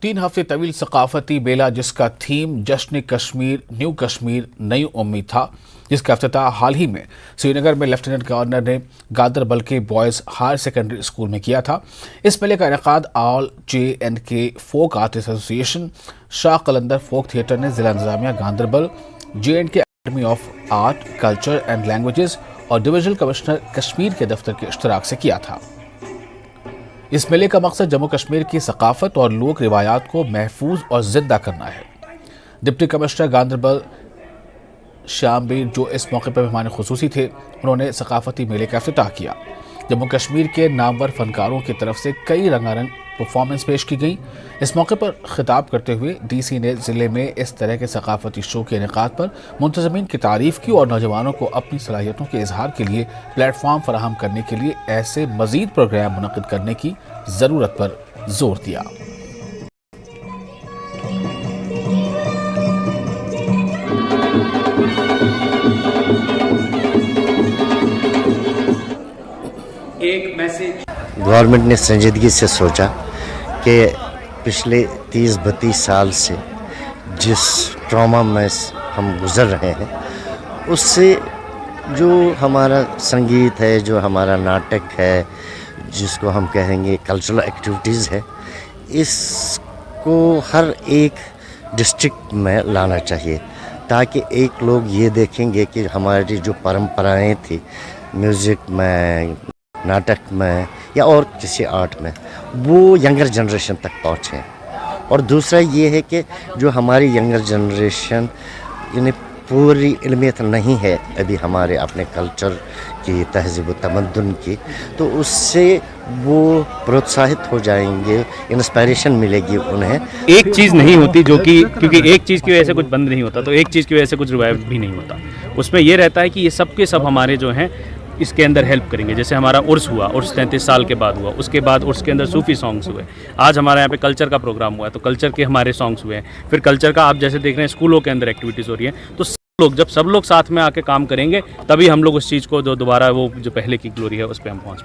3 हफ्ते तवील सकाफती मेला जिसका थीम जश्न कश्मीर न्यू कश्मीर नई उम्मीद था, जिसका अफ्ताह हाल ही में श्रीनगर में लेफ्टिनेंट गवर्नर ने गांदरबल के बॉयज़ हायर सेकेंडरी स्कूल में किया था। इस मेले का इनेकाद all JNK folk artist association, Shah Qalandar folk theatre ने जिला इंतजामिया Ganderbal, JNK academy of art culture and languages और डिविजनल कमिश्नर कश्मीर के दफ्तर के इश्तराक से किया था। इस मेले का मकसद जम्मू कश्मीर की सकाफत और लोक रिवायात को महफूज और जिंदा करना है। डिप्टी कमिश्नर गांदरबल श्यामबीर, जो इस मौके पर मेहमान खुसूसी थे, उन्होंने सकाफती मेले का इफ्तिताह किया। जम्मू कश्मीर के नामवर फनकारों की तरफ से कई रंगारंग परफॉर्मेंस पेश की गई। इस मौके पर खिताब करते हुए DC ने ज़िले में इस तरह के सकाफती शो के इनेकाद पर मुंतज़मीन की तारीफ़ की और नौजवानों को अपनी सलाहियतों के इजहार के लिए प्लेटफॉर्म फराहम करने के लिए ऐसे मज़ीद प्रोग्राम मुनक़िद करने की ज़रूरत पर जोर दिया। एक मैसेज गवर्नमेंट ने संजीदगी से सोचा कि पिछले 30-32 साल से जिस ट्रॉमा में हम गुज़र रहे हैं, उससे जो हमारा संगीत है, जो हमारा नाटक है, जिसको हम कहेंगे कल्चरल एक्टिविटीज़ है, इसको हर एक डिस्ट्रिक्ट में लाना चाहिए, ताकि एक लोग ये देखेंगे कि हमारी जो परंपराएं थी म्यूज़िक में, नाटक में या और किसी आर्ट में, वो यंगर जनरेशन तक पहुँचें। और दूसरा ये है कि जो हमारी यंगर जनरेशन यानी पूरी इल्मियत नहीं है अभी हमारे अपने कल्चर की, तहज़ीब व तमद्दुन की, तो उससे वो प्रोत्साहित हो जाएंगे, इंस्पायरेशन मिलेगी उन्हें। एक चीज़ नहीं होती जो कि, क्योंकि एक चीज़ की वजह से कुछ बंद नहीं होता, तो एक चीज़ की वजह से कुछ रिवाइव भी नहीं होता। उसमें ये रहता है कि ये सब के सब हमारे जो हैं इसके अंदर हेल्प करेंगे। जैसे हमारा उर्स हुआ, उर्स 33 साल के बाद हुआ, उसके बाद उर्स के अंदर सूफ़ी सॉन्ग्स हुए। आज हमारे यहाँ पे कल्चर का प्रोग्राम हुआ है, तो कल्चर के हमारे सॉन्ग्स हुए हैं। फिर कल्चर का आप जैसे देख रहे हैं स्कूलों के अंदर एक्टिविटीज़ हो रही हैं। तो जब सब लोग साथ में आके काम करेंगे, तभी हम लोग उस चीज़ को जो दोबारा वो जो पहले की ग्लोरी है उस पर हम पहुँच पाएंगे।